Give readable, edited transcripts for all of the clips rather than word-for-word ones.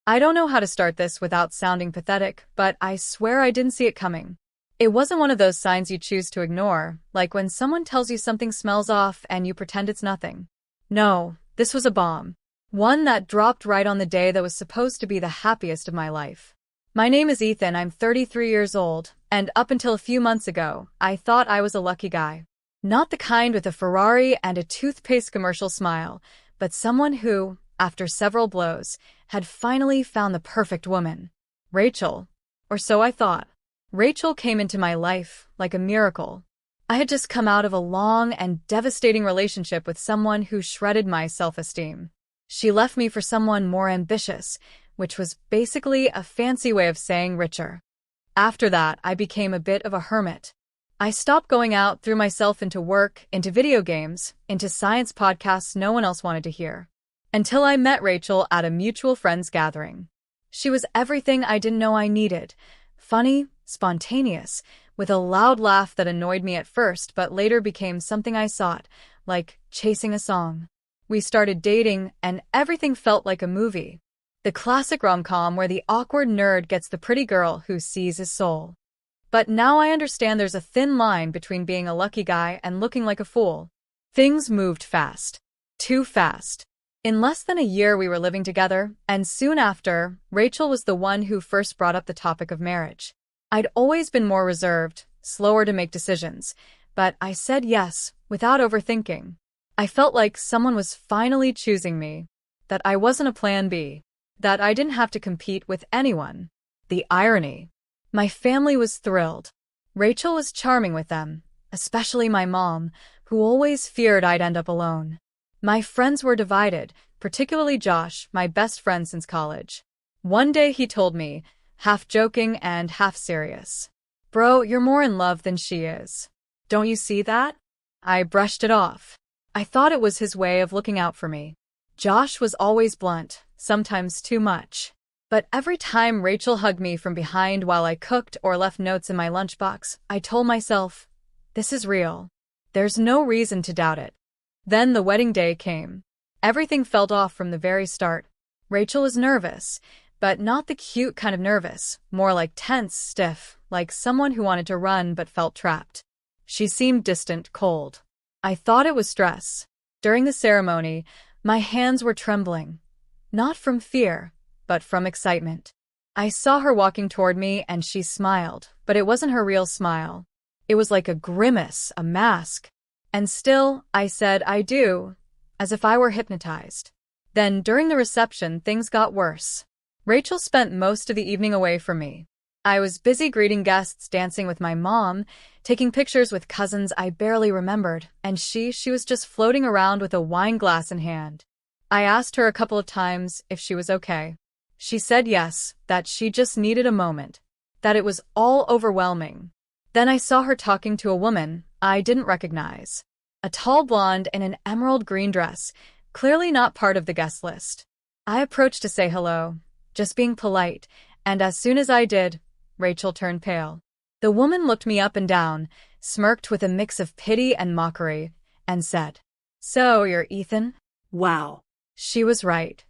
I don't know how to start this without sounding pathetic, but I swear I didn't see it coming. It wasn't one of those signs you choose to ignore, like when someone tells you something smells off and you pretend it's nothing. No, this was a bomb. One that dropped right on the day that was supposed to be the happiest of my life. My name is Ethan, I'm 33 years old, and up until a few months ago, I thought I was a lucky guy. Not the kind with a Ferrari and a toothpaste commercial smile, but someone who, after several blows, had finally found the perfect woman. Rachel. Or so I thought. Rachel came into my life like a miracle. I had just come out of a long and devastating relationship with someone who shredded my self-esteem. She left me for someone more ambitious, which was basically a fancy way of saying richer. After that, I became a bit of a hermit. I stopped going out, threw myself into work, into video games, into science podcasts no one else wanted to hear. Until I met Rachel at a mutual friends gathering. She was everything I didn't know I needed. Funny, spontaneous, with a loud laugh that annoyed me at first but later became something I sought, like chasing a song. We started dating, and everything felt like a movie. The classic rom-com where the awkward nerd gets the pretty girl who sees his soul. But now I understand there's a thin line between being a lucky guy and looking like a fool. Things moved fast. Too fast. In less than a year we were living together, and soon after, Rachel was the one who first brought up the topic of marriage. I'd always been more reserved, slower to make decisions, but I said yes, without overthinking. I felt like someone was finally choosing me, that I wasn't a plan B, that I didn't have to compete with anyone. The irony. My family was thrilled. Rachel was charming with them, especially my mom, who always feared I'd end up alone. My friends were divided, particularly Josh, my best friend since college. One day he told me, half joking and half serious, "Bro, you're more in love than she is. Don't you see that?" I brushed it off. I thought it was his way of looking out for me. Josh was always blunt, sometimes too much. But every time Rachel hugged me from behind while I cooked or left notes in my lunchbox, I told myself, this is real. There's no reason to doubt it. Then the wedding day came. Everything felt off from the very start. Rachel was nervous, but not the cute kind of nervous, more like tense, stiff, like someone who wanted to run but felt trapped. She seemed distant, cold. I thought it was stress. During the ceremony, my hands were trembling. Not from fear, but from excitement. I saw her walking toward me and she smiled, but it wasn't her real smile. It was like a grimace, a mask. And still, I said I do, as if I were hypnotized. Then, during the reception, things got worse. Rachel spent most of the evening away from me. I was busy greeting guests, dancing with my mom, taking pictures with cousins I barely remembered, and she was just floating around with a wine glass in hand. I asked her a couple of times if she was okay. She said yes, that she just needed a moment, that it was all overwhelming. Then I saw her talking to a woman I didn't recognize. A tall blonde in an emerald green dress, clearly not part of the guest list. I approached to say hello, just being polite, and as soon as I did, Rachel turned pale. The woman looked me up and down, smirked with a mix of pity and mockery, and said, "So, you're Ethan?" Wow. She was right.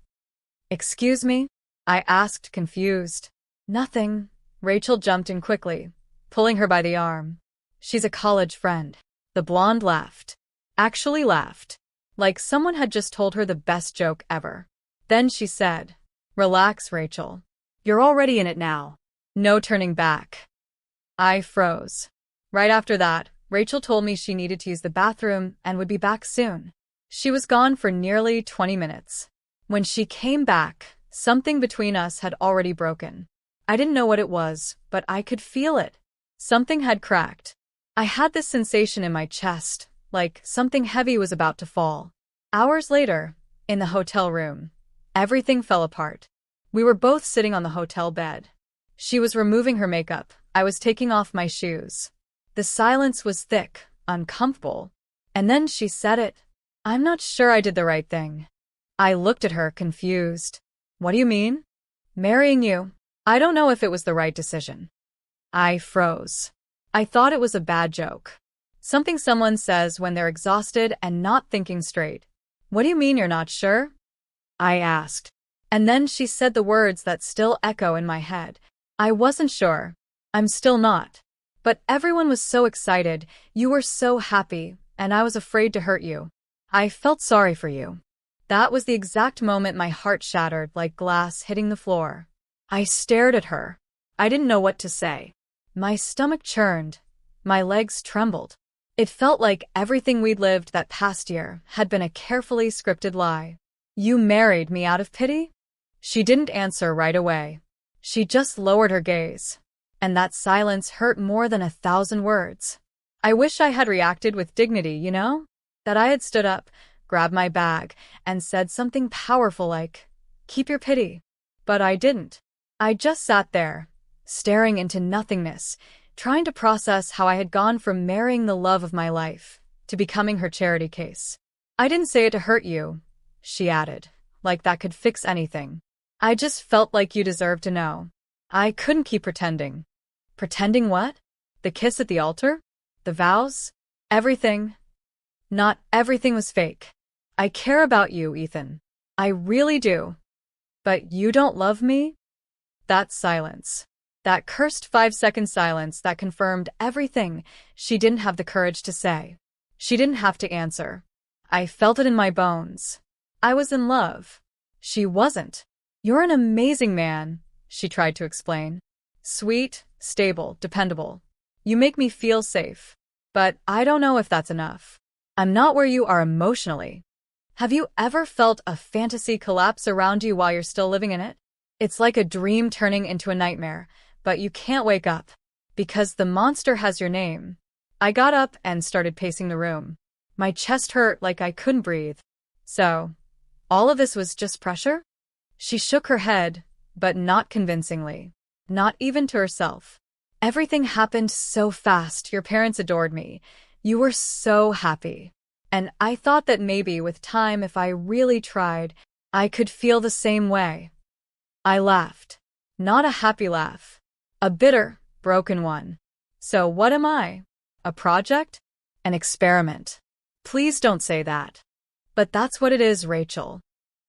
"Excuse me?" I asked, confused. "Nothing." Rachel jumped in quickly, pulling her by the arm. "She's a college friend." The blonde laughed. Actually laughed. Like someone had just told her the best joke ever. Then she said, "Relax, Rachel. You're already in it now. No turning back." I froze. Right after that, Rachel told me she needed to use the bathroom and would be back soon. She was gone for nearly 20 minutes. When she came back, something between us had already broken. I didn't know what it was, but I could feel it. Something had cracked. I had this sensation in my chest, like something heavy was about to fall. Hours later, in the hotel room, everything fell apart. We were both sitting on the hotel bed. She was removing her makeup. I was taking off my shoes. The silence was thick, uncomfortable. And then she said it. "I'm not sure I did the right thing." I looked at her, confused. "What do you mean?" "Marrying you. I don't know if it was the right decision." I froze. I thought it was a bad joke. Something someone says when they're exhausted and not thinking straight. "What do you mean you're not sure?" I asked. And then she said the words that still echo in my head. I wasn't sure. I'm still not. But everyone was so excited, you were so happy, and I was afraid to hurt you. I felt sorry for you. That was the exact moment my heart shattered like glass hitting the floor. I stared at her. I didn't know what to say. My stomach churned. My legs trembled. It felt like everything we'd lived that past year had been a carefully scripted lie. You married me out of pity? She didn't answer right away. She just lowered her gaze. And that silence hurt more than 1,000 words. I wish I had reacted with dignity, you know? That I had stood up, grabbed my bag, and said something powerful like, keep your pity. But I didn't. I just sat there, staring into nothingness, trying to process how I had gone from marrying the love of my life to becoming her charity case. I didn't say it to hurt you, she added, like that could fix anything. I just felt like you deserved to know. I couldn't keep pretending. Pretending what? The kiss at the altar? The vows? Everything? Not everything was fake. I care about you, Ethan. I really do. But you don't love me? That silence. That cursed 5-second silence that confirmed everything she didn't have the courage to say. She didn't have to answer. I felt it in my bones. I was in love. She wasn't. You're an amazing man, she tried to explain. Sweet, stable, dependable. You make me feel safe. But I don't know if that's enough. I'm not where you are emotionally. Have you ever felt a fantasy collapse around you while you're still living in it? It's like a dream turning into a nightmare, but you can't wake up. Because the monster has your name. I got up and started pacing the room. My chest hurt like I couldn't breathe. So, all of this was just pressure? She shook her head, but not convincingly. Not even to herself. Everything happened so fast. Your parents adored me. You were so happy. And I thought that maybe with time, if I really tried, I could feel the same way. I laughed. Not a happy laugh. A bitter, broken one. So what am I? A project? An experiment? Please don't say that. But that's what it is, Rachel.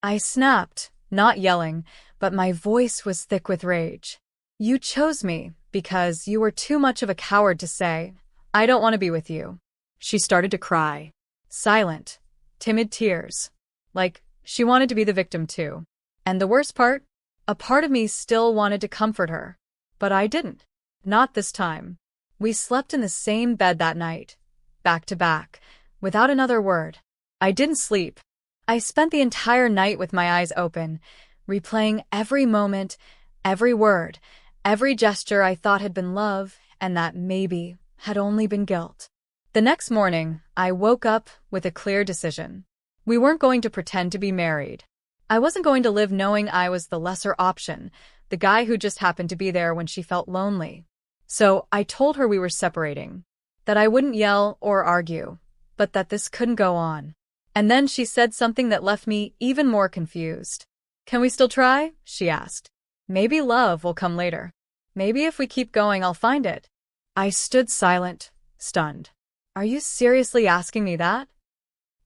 I snapped, not yelling, but my voice was thick with rage. You chose me because you were too much of a coward to say, I don't want to be with you. She started to cry. Silent, timid tears. Like she wanted to be the victim too. And the worst part? A part of me still wanted to comfort her. But I didn't. Not this time. We slept in the same bed that night, back to back, without another word. I didn't sleep. I spent the entire night with my eyes open, replaying every moment, every word, every gesture I thought had been love and that maybe had only been guilt. The next morning, I woke up with a clear decision. We weren't going to pretend to be married. I wasn't going to live knowing I was the lesser option, the guy who just happened to be there when she felt lonely. So I told her we were separating, that I wouldn't yell or argue, but that this couldn't go on. And then she said something that left me even more confused. Can we still try? She asked. Maybe love will come later. Maybe if we keep going, I'll find it. I stood silent, stunned. Are you seriously asking me that?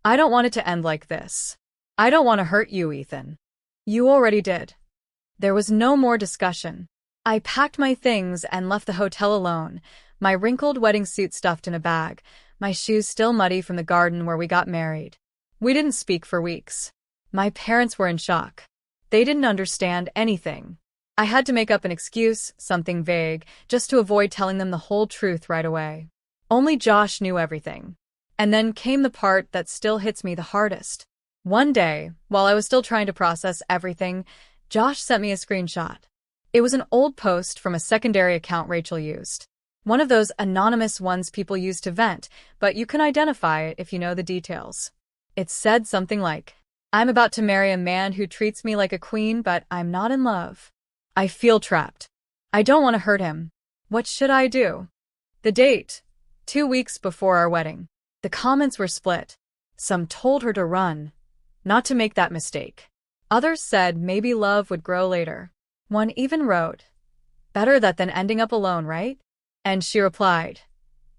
I don't want it to end like this. I don't want to hurt you, Ethan. You already did. There was no more discussion. I packed my things and left the hotel alone, my wrinkled wedding suit stuffed in a bag, my shoes still muddy from the garden where we got married. We didn't speak for weeks. My parents were in shock. They didn't understand anything. I had to make up an excuse, something vague, just to avoid telling them the whole truth right away. Only Josh knew everything. And then came the part that still hits me the hardest. One day, while I was still trying to process everything, Josh sent me a screenshot. It was an old post from a secondary account Rachel used. One of those anonymous ones people use to vent, but you can identify it if you know the details. It said something like, I'm about to marry a man who treats me like a queen, but I'm not in love. I feel trapped. I don't want to hurt him. What should I do? The date. 2 weeks before our wedding. The comments were split. Some told her to run. Not to make that mistake. Others said maybe love would grow later. One even wrote, better that than ending up alone, right? And she replied,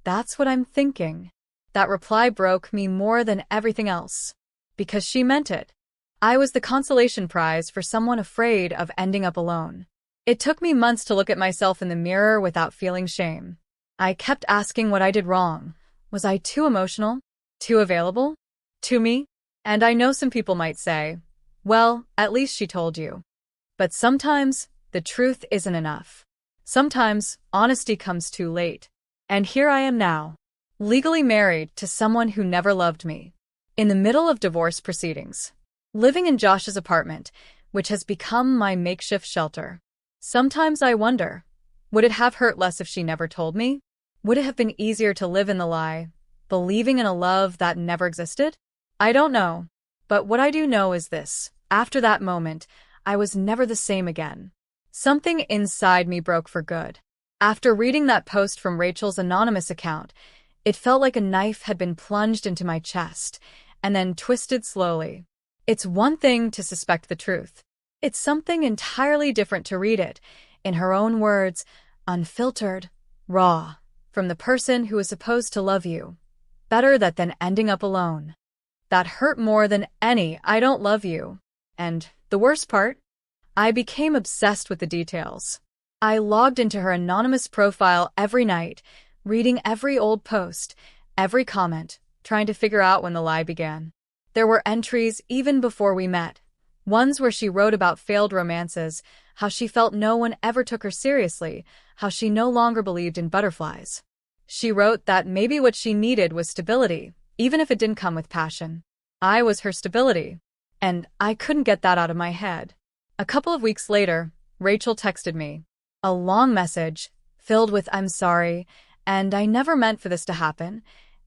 that's what I'm thinking. That reply broke me more than everything else. Because she meant it. I was the consolation prize for someone afraid of ending up alone. It took me months to look at myself in the mirror without feeling shame. I kept asking what I did wrong. Was I too emotional? Too available? Too me? And I know some people might say, well, at least she told you. But sometimes, the truth isn't enough. Sometimes, honesty comes too late. And here I am now, legally married to someone who never loved me, in the middle of divorce proceedings, living in Josh's apartment, which has become my makeshift shelter. Sometimes I wonder, would it have hurt less if she never told me? Would it have been easier to live in the lie, believing in a love that never existed? I don't know. But what I do know is this: after that moment, I was never the same again. Something inside me broke for good. After reading that post from Rachel's anonymous account, it felt like a knife had been plunged into my chest and then twisted slowly. It's one thing to suspect the truth. It's something entirely different to read it, in her own words, unfiltered, raw, from the person who is supposed to love you. Better that than ending up alone. That hurt more than any "I don't love you." And the worst part? I became obsessed with the details. I logged into her anonymous profile every night, reading every old post, every comment, trying to figure out when the lie began. There were entries even before we met. Ones where she wrote about failed romances, how she felt no one ever took her seriously, how she no longer believed in butterflies. She wrote that maybe what she needed was stability, even if it didn't come with passion. I was her stability, and I couldn't get that out of my head. A couple of weeks later, Rachel texted me. A long message, filled with "I'm sorry, and I never meant for this to happen,"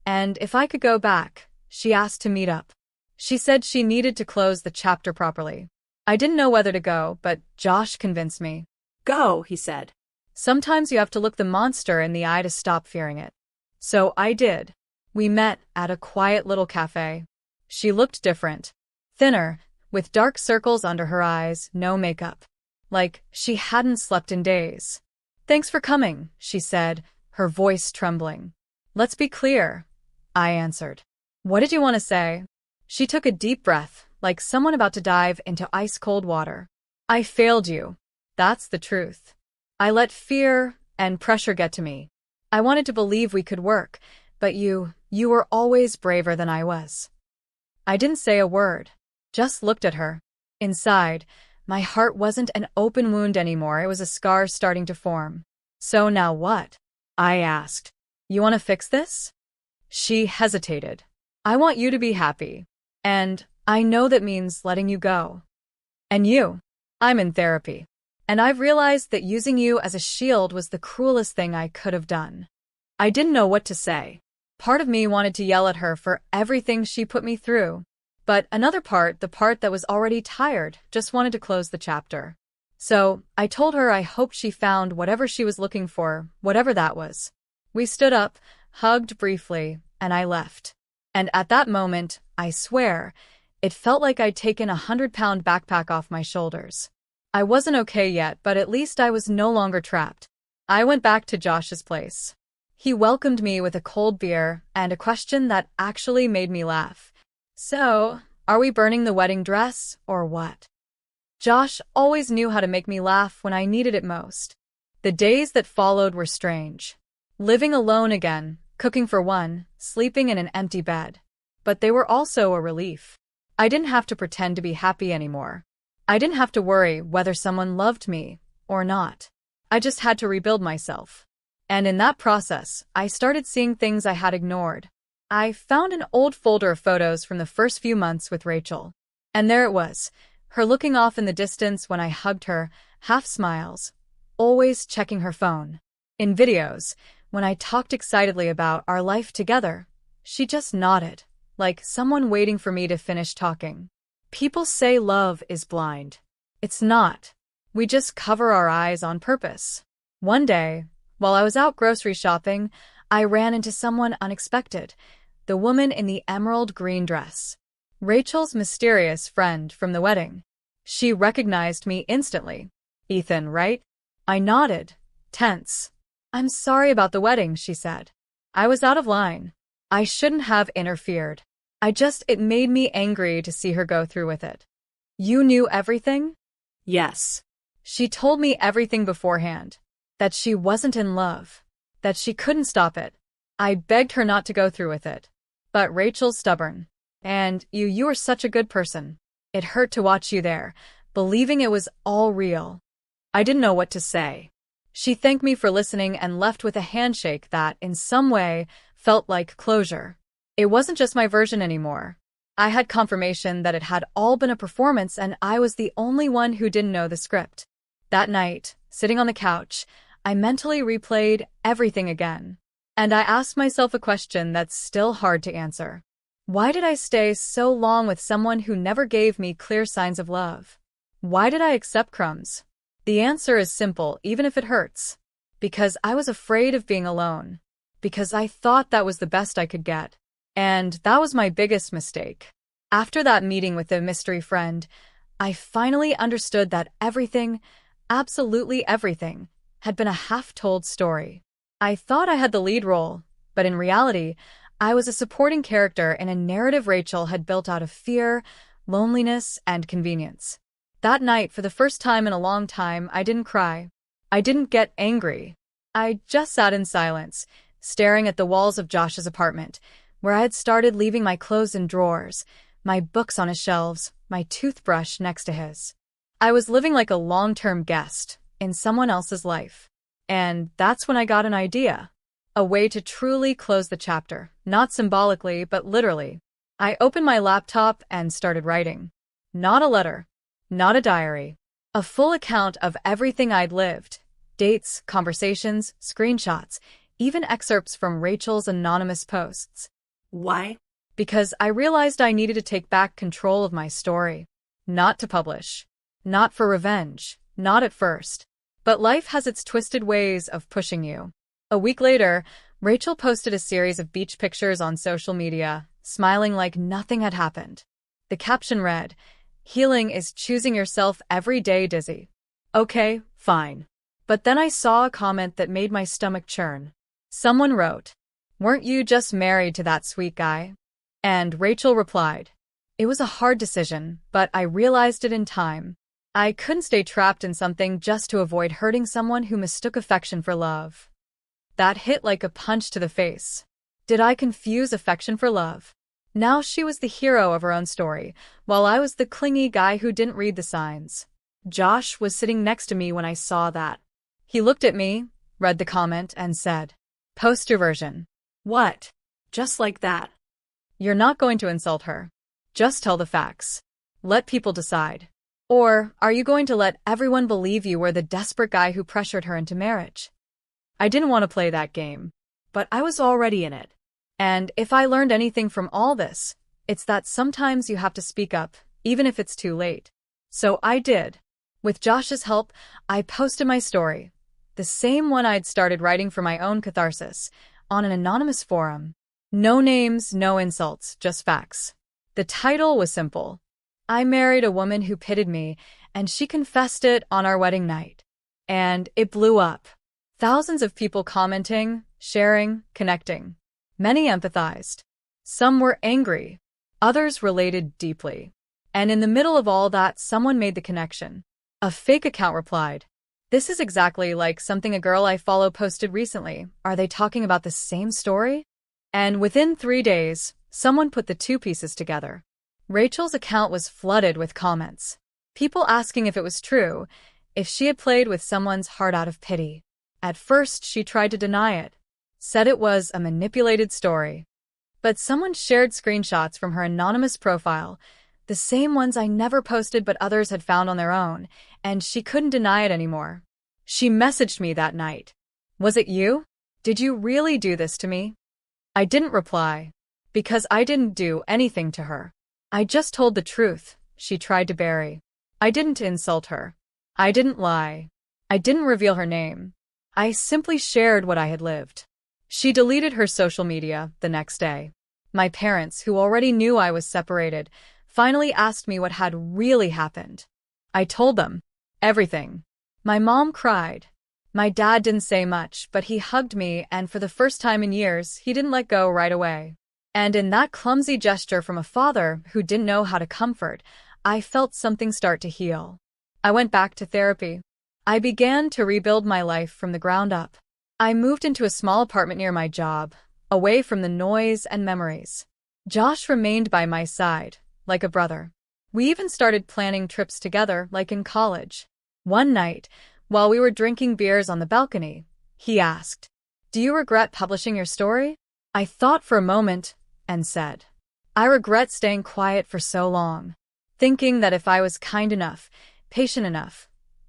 and if I could go back, she asked to meet up. She said she needed to close the chapter properly. I didn't know whether to go, but Josh convinced me. Go, he said. Sometimes you have to look the monster in the eye to stop fearing it. So I did. We met at a quiet little cafe. She looked different. Thinner, with dark circles under her eyes, no makeup. Like she hadn't slept in days. "Thanks for coming," she said, her voice trembling. "Let's be clear," I answered. "What did you want to say?" She took a deep breath, like someone about to dive into ice-cold water. "I failed you. That's the truth. I let fear and pressure get to me. I wanted to believe we could work, but you were always braver than I was." I didn't say a word, just looked at her. Inside, my heart wasn't an open wound anymore, it was a scar starting to form. "So now what?" I asked. "You want to fix this?" She hesitated. "I want you to be happy. And I know that means letting you go. And you? I'm in therapy. And I've realized that using you as a shield was the cruelest thing I could have done." I didn't know what to say. Part of me wanted to yell at her for everything she put me through. But another part, the part that was already tired, just wanted to close the chapter. So I told her I hoped she found whatever she was looking for, whatever that was. We stood up, hugged briefly, and I left. And at that moment, I swear, it felt like I'd taken a 100-pound backpack off my shoulders. I wasn't okay yet, but at least I was no longer trapped. I went back to Josh's place. He welcomed me with a cold beer and a question that actually made me laugh. "So, are we burning the wedding dress, or what?" Josh always knew how to make me laugh when I needed it most. The days that followed were strange. Living alone again, cooking for one, sleeping in an empty bed. But they were also a relief. I didn't have to pretend to be happy anymore. I didn't have to worry whether someone loved me or not. I just had to rebuild myself. And in that process, I started seeing things I had ignored. I found an old folder of photos from the first few months with Rachel. And there it was, her looking off in the distance when I hugged her, half smiles, always checking her phone. In videos, when I talked excitedly about our life together, she just nodded, like someone waiting for me to finish talking. People say love is blind. It's not. We just cover our eyes on purpose. One day, while I was out grocery shopping, I ran into someone unexpected, the woman in the emerald green dress. Rachel's mysterious friend from the wedding. She recognized me instantly. "Ethan, right?" I nodded, tense. "I'm sorry about the wedding," she said. I was out of line. I shouldn't have interfered. It made me angry to see her go through with it. You knew everything? Yes. She told me everything beforehand. That she wasn't in love. That she couldn't stop it. I begged her not to go through with it. But Rachel's stubborn. And you were such a good person. It hurt to watch you there, believing it was all real. I didn't know what to say. She thanked me for listening and left with a handshake that, in some way, felt like closure. It wasn't just my version anymore. I had confirmation that it had all been a performance and I was the only one who didn't know the script. That night, sitting on the couch, I mentally replayed everything again. And I asked myself a question that's still hard to answer. Why did I stay so long with someone who never gave me clear signs of love? Why did I accept crumbs? The answer is simple, even if it hurts. Because I was afraid of being alone. Because I thought that was the best I could get. And that was my biggest mistake. After that meeting with the mystery friend, I finally understood that everything, absolutely everything, had been a half-told story. I thought I had the lead role, but in reality, I was a supporting character in a narrative Rachel had built out of fear, loneliness, and convenience. That night, for the first time in a long time, I didn't cry. I didn't get angry. I just sat in silence, staring at the walls of Josh's apartment, where I had started leaving my clothes in drawers, my books on his shelves, my toothbrush next to his. I was living like a long-term guest in someone else's life. And that's when I got an idea. A way to truly close the chapter, not symbolically, but literally. I opened my laptop and started writing. Not a letter. Not a diary. A full account of everything I'd lived. Dates, conversations, screenshots, even excerpts from Rachel's anonymous posts. Why? Because I realized I needed to take back control of my story. Not to publish. Not for revenge. Not at first. But life has its twisted ways of pushing you. A week later, Rachel posted a series of beach pictures on social media, smiling like nothing had happened. The caption read, "Healing is choosing yourself every day, Dizzy." Okay, fine. But then I saw a comment that made my stomach churn. Someone wrote, "Weren't you just married to that sweet guy?" And Rachel replied, "It was a hard decision, but I realized it in time. I couldn't stay trapped in something just to avoid hurting someone who mistook affection for love." That hit like a punch to the face. Did I confuse affection for love? Now she was the hero of her own story, while I was the clingy guy who didn't read the signs. Josh was sitting next to me when I saw that. He looked at me, read the comment, and said, "Post your version." What? Just like that? You're not going to insult her. Just tell the facts. Let people decide. Or are you going to let everyone believe you were the desperate guy who pressured her into marriage? I didn't want to play that game, But I was already in it. and if I learned anything from all this, it's that sometimes you have to speak up, even if it's too late. So I did. With Josh's help, I posted my story, the same one I'd started writing for my own catharsis, on an anonymous forum. No names, no insults, just facts. The title was simple. I married a woman who pitied me, and she confessed it on our wedding night. And it blew up. Thousands of people commenting, sharing, connecting. Many empathized. Some were angry. Others related deeply. And in the middle of all that, someone made the connection. A fake account replied, "This is exactly like something a girl I follow posted recently. Are they talking about the same story?" And within 3 days, someone put the two pieces together. Rachel's account was flooded with comments. People asking if it was true, if she had played with someone's heart out of pity. At first, she tried to deny it, said it was a manipulated story. But someone shared screenshots from her anonymous profile, the same ones I never posted but others had found on their own, and she couldn't deny it anymore. She messaged me that night. "Was it you? Did you really do this to me?" I didn't reply, because I didn't do anything to her. I just told the truth she tried to bury. I didn't insult her. I didn't lie. I didn't reveal her name. I simply shared what I had lived. She deleted her social media the next day. My parents, who already knew I was separated, finally asked me what had really happened. I told them everything. My mom cried. My dad didn't say much, but he hugged me, and for the first time in years, he didn't let go right away. And in that clumsy gesture from a father who didn't know how to comfort, I felt something start to heal. I went back to therapy. I began to rebuild my life from the ground up. I moved into a small apartment near my job, away from the noise and memories. Josh remained by my side, like a brother. We even started planning trips together like in college. One night, while we were drinking beers on the balcony, he asked, "Do you regret publishing your story?" I thought for a moment and said, "I regret staying quiet for so long, thinking that if I was kind enough, patient enough,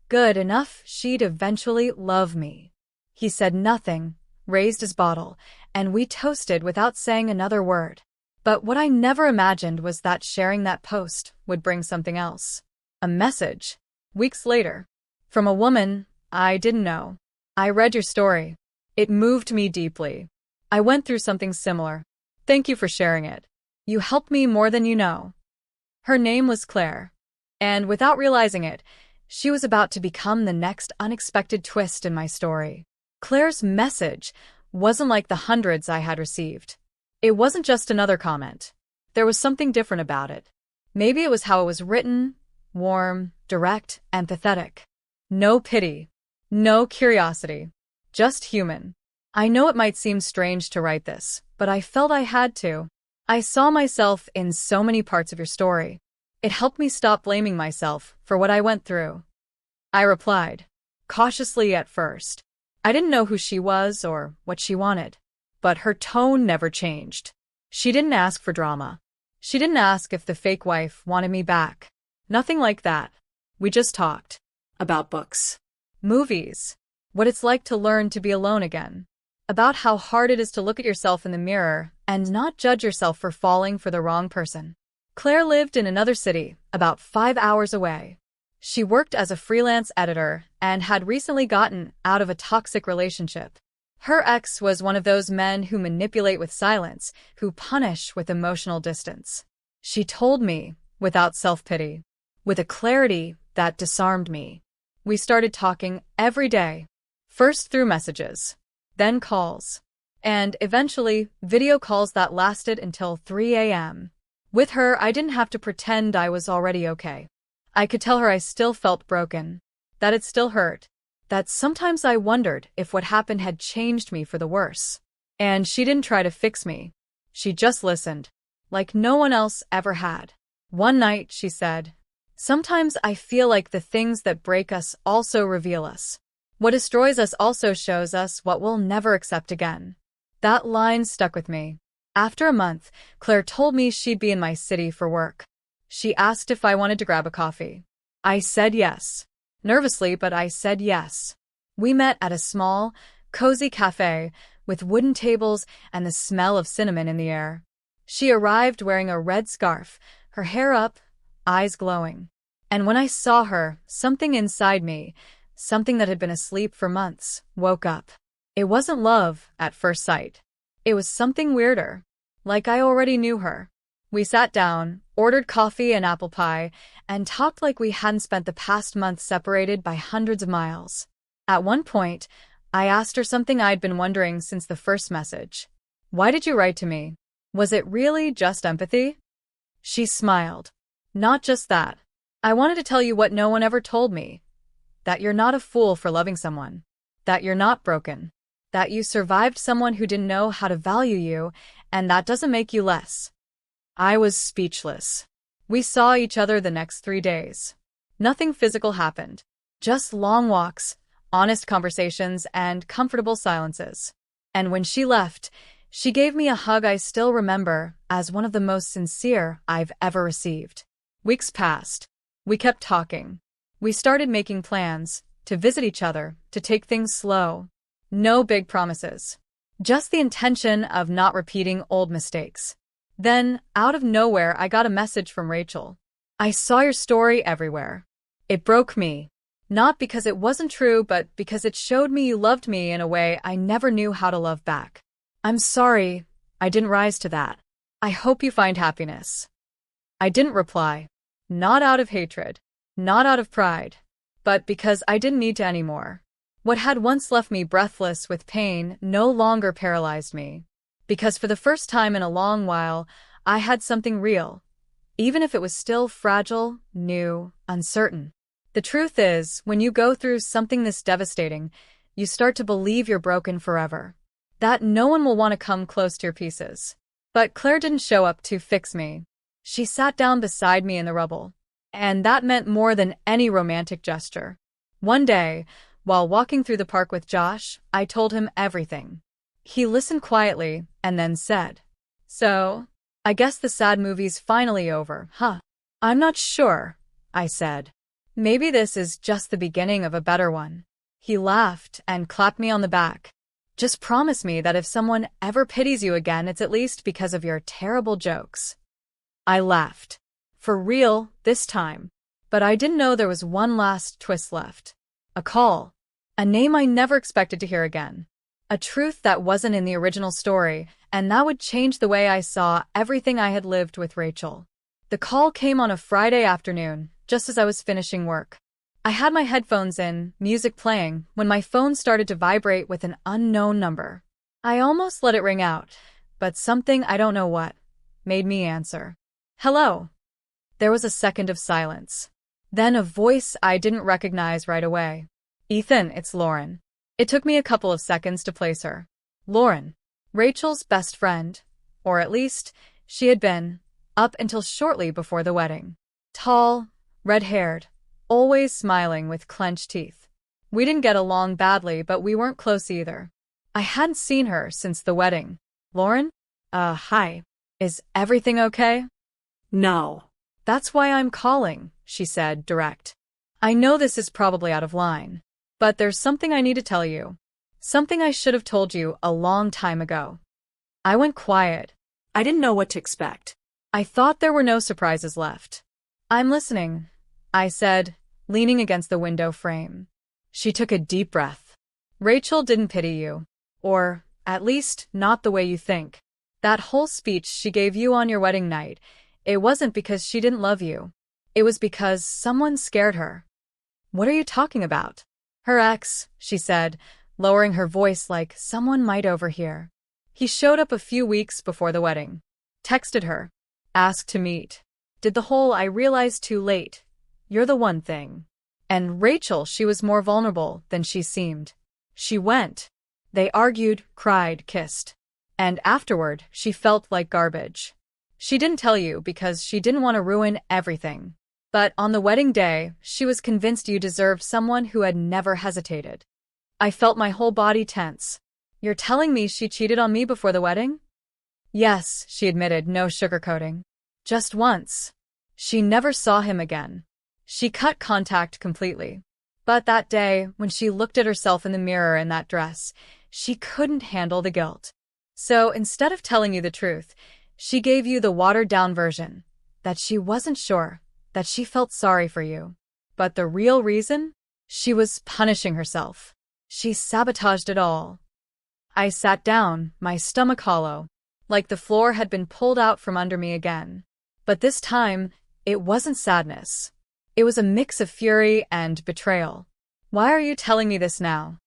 good enough, she'd eventually love me." He said nothing, raised his bottle, and we toasted without saying another word. But what I never imagined was that sharing that post would bring something else. A message. Weeks later. From a woman I didn't know. "I read your story. It moved me deeply. I went through something similar. Thank you for sharing it. You helped me more than you know." Her name was Claire. And without realizing it, she was about to become the next unexpected twist in my story. Claire's message wasn't like the hundreds I had received. It wasn't just another comment. There was something different about it. Maybe it was how it was written, warm, direct, empathetic. No pity. No curiosity. Just human. I know it might seem strange to write this, but I felt I had to. I saw myself in so many parts of your story. It helped me stop blaming myself for what I went through. I replied, cautiously at first. I didn't know who she was or what she wanted. But her tone never changed. She didn't ask for drama. She didn't ask if the fake wife wanted me back. Nothing like that. We just talked. About books. Movies. What it's like to learn to be alone again. About how hard it is to look at yourself in the mirror and not judge yourself for falling for the wrong person. Claire lived in another city, about 5 hours away. She worked as a freelance editor and had recently gotten out of a toxic relationship. Her ex was one of those men who manipulate with silence, who punish with emotional distance. She told me, without self-pity, with a clarity that disarmed me. We started talking every day, first through messages, then calls, and eventually video calls that lasted until 3 a.m. With her, I didn't have to pretend I was already okay. I could tell her I still felt broken, that it still hurt, that sometimes I wondered if what happened had changed me for the worse. And she didn't try to fix me. She just listened, like no one else ever had. One night, she said, "Sometimes I feel like the things that break us also reveal us. What destroys us also shows us what we'll never accept again." That line stuck with me. After a month, Claire told me she'd be in my city for work. She asked if I wanted to grab a coffee. I said yes. Nervously, but I said yes. We met at a small, cozy cafe with wooden tables and the smell of cinnamon in the air. She arrived wearing a red scarf, her hair up, eyes glowing. And when I saw her, something inside me, something that had been asleep for months, woke up. It wasn't love at first sight. It was something weirder, like I already knew her. We sat down, ordered coffee and apple pie, and talked like we hadn't spent the past month separated by hundreds of miles. At one point, I asked her something I'd been wondering since the first message. "Why did you write to me? Was it really just empathy?" She smiled. "Not just that. I wanted to tell you what no one ever told me. That you're not a fool for loving someone. That you're not broken. That you survived someone who didn't know how to value you, and that doesn't make you less." I was speechless. We saw each other the next 3 days. Nothing physical happened. Just long walks, honest conversations, and comfortable silences. And when she left, she gave me a hug I still remember as one of the most sincere I've ever received. Weeks passed. We kept talking. We started making plans to visit each other, to take things slow. No big promises. Just the intention of not repeating old mistakes. Then, out of nowhere, I got a message from Rachel. "I saw your story everywhere. It broke me. Not because it wasn't true, but because it showed me you loved me in a way I never knew how to love back. I'm sorry I didn't rise to that. I hope you find happiness." I didn't reply. Not out of hatred. Not out of pride. But because I didn't need to anymore. What had once left me breathless with pain no longer paralyzed me. Because for the first time in a long while, I had something real, even if it was still fragile, new, uncertain. The truth is, when you go through something this devastating, you start to believe you're broken forever. That no one will want to come close to your pieces. But Claire didn't show up to fix me. She sat down beside me in the rubble. And that meant more than any romantic gesture. One day, while walking through the park with Josh, I told him everything. He listened quietly and then said, "So, I guess the sad movie's finally over, huh?" "I'm not sure," I said. "Maybe this is just the beginning of a better one." He laughed and clapped me on the back. "Just promise me that if someone ever pities you again, it's at least because of your terrible jokes." I laughed. For real, this time. But I didn't know there was one last twist left. A call. A name I never expected to hear again. A truth that wasn't in the original story, and that would change the way I saw everything I had lived with Rachel. The call came on a Friday afternoon, just as I was finishing work. I had my headphones in, music playing, when my phone started to vibrate with an unknown number. I almost let it ring out, but something, I don't know what, made me answer. "Hello." There was a second of silence. Then a voice I didn't recognize right away. "Ethan, it's Lauren." It took me a couple of seconds to place her. Lauren, Rachel's best friend, or at least, she had been, up until shortly before the wedding. Tall, red-haired, always smiling with clenched teeth. We didn't get along badly, but we weren't close either. I hadn't seen her since the wedding. "Lauren? Hi. Is everything okay?" No. "That's why I'm calling," she said, direct. "I know this is probably out of line, but there's something I need to tell you. Something I should have told you a long time ago." I went quiet. I didn't know what to expect. I thought there were no surprises left. "I'm listening," I said, leaning against the window frame. She took a deep breath. "Rachel didn't pity you. Or, at least, not the way you think. That whole speech she gave you on your wedding night, it wasn't because she didn't love you. It was because someone scared her." "What are you talking about?" "Her ex," she said, lowering her voice like someone might overhear. "He showed up a few weeks before the wedding. Texted her. Asked to meet. Did the whole 'I realized too late, you're the one' thing. And Rachel, she was more vulnerable than she seemed. She went. They argued, cried, kissed. And afterward, she felt like garbage. She didn't tell you because she didn't want to ruin everything. But on the wedding day, she was convinced you deserved someone who had never hesitated." I felt my whole body tense. "You're telling me she cheated on me before the wedding?" "Yes," she admitted, no sugarcoating. "Just once. She never saw him again. She cut contact completely. But that day, when she looked at herself in the mirror in that dress, she couldn't handle the guilt. So instead of telling you the truth, she gave you the watered-down version, that she wasn't sure, that she felt sorry for you. But the real reason? She was punishing herself. She sabotaged it all." I sat down, my stomach hollow, like the floor had been pulled out from under me again. But this time, it wasn't sadness. It was a mix of fury and betrayal. "Why are you telling me this now?"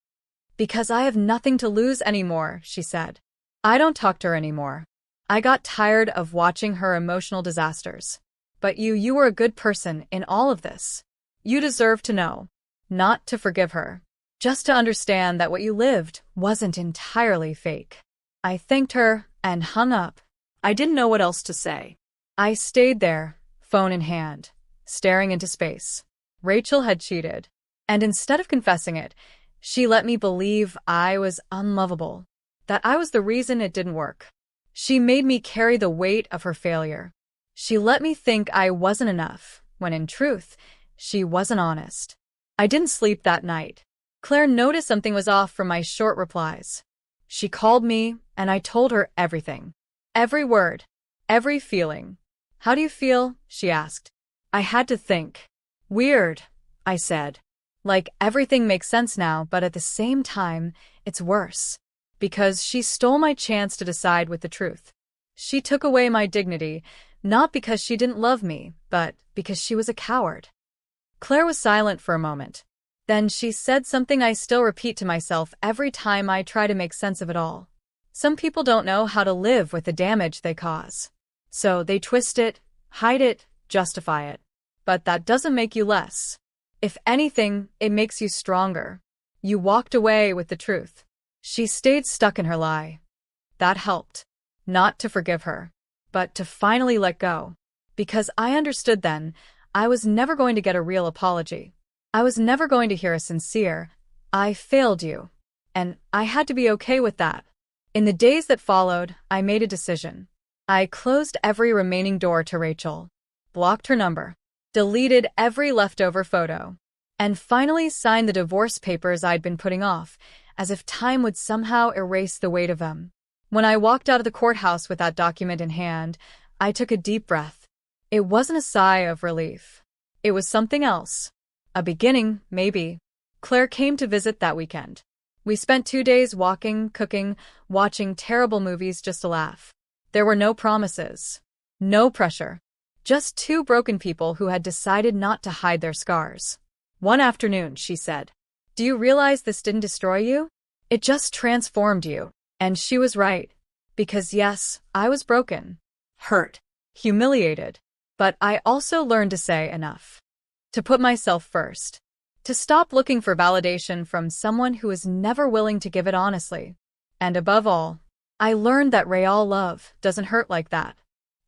"Because I have nothing to lose anymore," she said. "I don't talk to her anymore. I got tired of watching her emotional disasters. But you were a good person in all of this. You deserve to know. Not to forgive her. Just to understand that what you lived wasn't entirely fake." I thanked her and hung up. I didn't know what else to say. I stayed there, phone in hand, staring into space. Rachel had cheated. And instead of confessing it, she let me believe I was unlovable, that I was the reason it didn't work. She made me carry the weight of her failure. She let me think I wasn't enough, when in truth, she wasn't honest. I didn't sleep that night. Claire noticed something was off from my short replies. She called me, and I told her everything. Every word. Every feeling. "How do you feel?" she asked. I had to think. "Weird," I said. "Like everything makes sense now, but at the same time, it's worse. Because she stole my chance to decide with the truth. She took away my dignity, not because she didn't love me, but because she was a coward." Claire was silent for a moment. Then she said something I still repeat to myself every time I try to make sense of it all. "Some people don't know how to live with the damage they cause. So they twist it, hide it, justify it. But that doesn't make you less. If anything, it makes you stronger. You walked away with the truth. She stayed stuck in her lie. That helped. Not to forgive her, but to finally let go. Because I understood then, I was never going to get a real apology. I was never going to hear a sincere, "I failed you." And I had to be okay with that. In the days that followed, I made a decision. I closed every remaining door to Rachel, blocked her number, deleted every leftover photo, and finally signed the divorce papers I'd been putting off, as if time would somehow erase the weight of them. When I walked out of the courthouse with that document in hand, I took a deep breath. It wasn't a sigh of relief. It was something else. A beginning, maybe. Claire came to visit that weekend. We spent 2 days walking, cooking, watching terrible movies just to laugh. There were no promises. No pressure. Just two broken people who had decided not to hide their scars. One afternoon, she said, "Do you realize this didn't destroy you? It just transformed you." And she was right. Because yes, I was broken. Hurt. Humiliated. But I also learned to say enough. To put myself first. To stop looking for validation from someone who is never willing to give it honestly. And above all, I learned that real love doesn't hurt like that.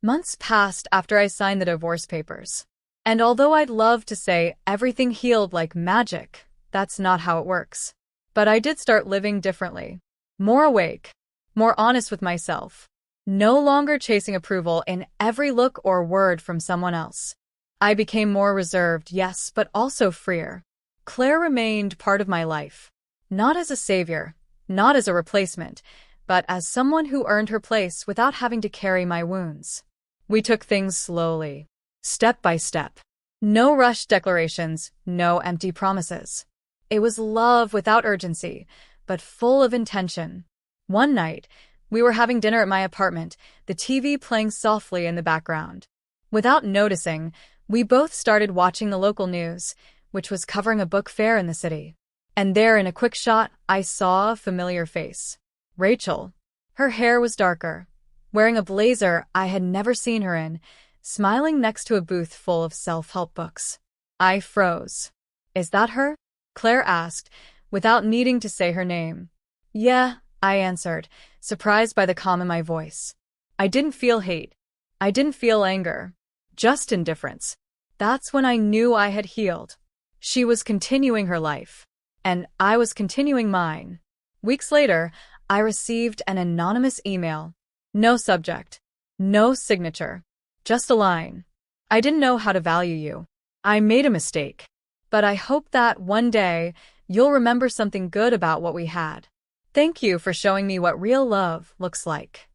Months passed after I signed the divorce papers. And although I'd love to say everything healed like magic, that's not how it works. But I did start living differently. More awake. More honest with myself. No longer chasing approval in every look or word from someone else. I became more reserved, yes, but also freer. Claire remained part of my life. Not as a savior, not as a replacement, but as someone who earned her place without having to carry my wounds. We took things slowly, step by step. No rushed declarations, no empty promises. It was love without urgency, but full of intention. One night, we were having dinner at my apartment, the TV playing softly in the background. Without noticing, we both started watching the local news, which was covering a book fair in the city. And there, in a quick shot, I saw a familiar face. Rachel. Her hair was darker, wearing a blazer I had never seen her in, smiling next to a booth full of self-help books. I froze. "Is that her?" Claire asked, without needing to say her name. "Yeah," I answered, surprised by the calm in my voice. I didn't feel hate. I didn't feel anger. Just indifference. That's when I knew I had healed. She was continuing her life. And I was continuing mine. Weeks later, I received an anonymous email. No subject. No signature. Just a line. "I didn't know how to value you. I made a mistake. But I hope that one day you'll remember something good about what we had. Thank you for showing me what real love looks like."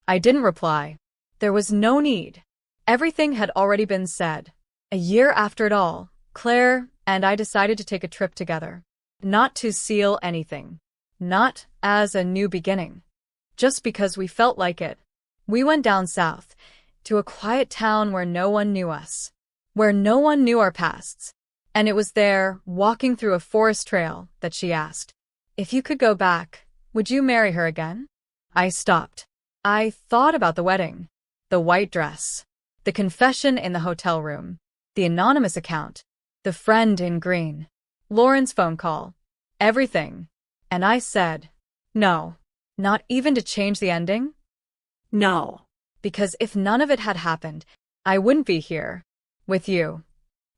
I didn't reply. There was no need. Everything had already been said. A year after it all, Claire and I decided to take a trip together. Not to seal anything. Not as a new beginning. Just because we felt like it. We went down south, to a quiet town where no one knew us. Where no one knew our pasts. And it was there, walking through a forest trail, that she asked, "If you could go back, would you marry her again?" I stopped. I thought about the wedding. The white dress. The confession in the hotel room. The anonymous account. The friend in green. Lauren's phone call. Everything. And I said, no. Not even to change the ending? No. Because if none of it had happened, I wouldn't be here. With you.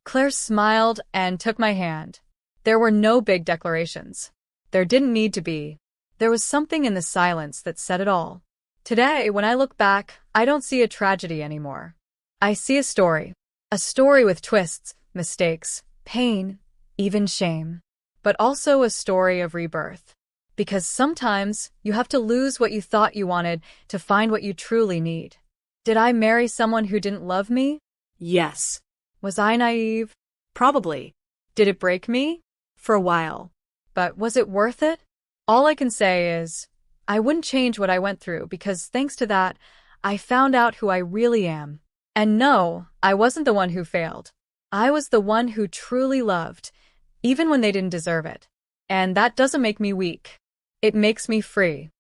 Claire smiled and took my hand. There were no big declarations. There didn't need to be. There was something in the silence that said it all. Today, when I look back, I don't see a tragedy anymore. I see a story. A story with twists, mistakes, pain, even shame. But also a story of rebirth. Because sometimes you have to lose what you thought you wanted to find what you truly need. Did I marry someone who didn't love me? Yes. Was I naive? Probably. Did it break me? For a while. But was it worth it? All I can say is, I wouldn't change what I went through because thanks to that, I found out who I really am. And no, I wasn't the one who failed. I was the one who truly loved, even when they didn't deserve it. And that doesn't make me weak. It makes me free.